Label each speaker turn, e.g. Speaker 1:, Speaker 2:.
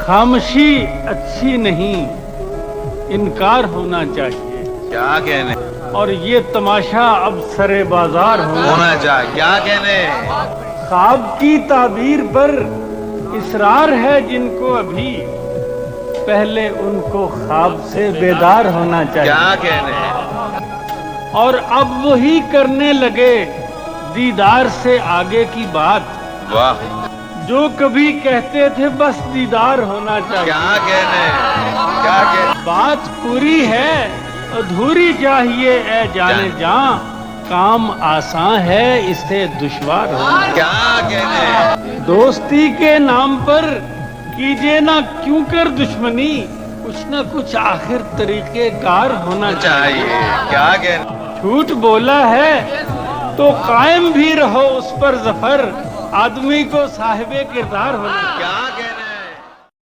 Speaker 1: खामोशी अच्छी नहीं, इनकार होना चाहिए।
Speaker 2: क्या कहने
Speaker 1: और ये तमाशा अब सरे बाजार
Speaker 2: होना चाहिए, क्या कहने।
Speaker 1: ख्वाब की ताबीर पर इसरार है जिनको अभी, पहले उनको ख्वाब से बेदार होना चाहिए।
Speaker 2: क्या कहने।
Speaker 1: और अब वही करने लगे दीदार से आगे की बात,
Speaker 2: वाह,
Speaker 1: जो कभी कहते थे बस दीदार होना चाहिए।
Speaker 2: क्या कहने, क्या कहने।
Speaker 1: बात पूरी है अधूरी चाहिए ए जाने जां, काम आसान है इसे दुश्वार होना।
Speaker 2: क्या कहने।
Speaker 1: दोस्ती के नाम पर कीजिए ना क्यों कर दुश्मनी, कुछ ना कुछ आखिर तरीके कार होना चाहिए।
Speaker 2: चाहिए, क्या कहने।
Speaker 1: झूठ बोला है तो कायम भी रहो उस पर जफर, आदमी को साहिबे किरदार होना।
Speaker 2: क्या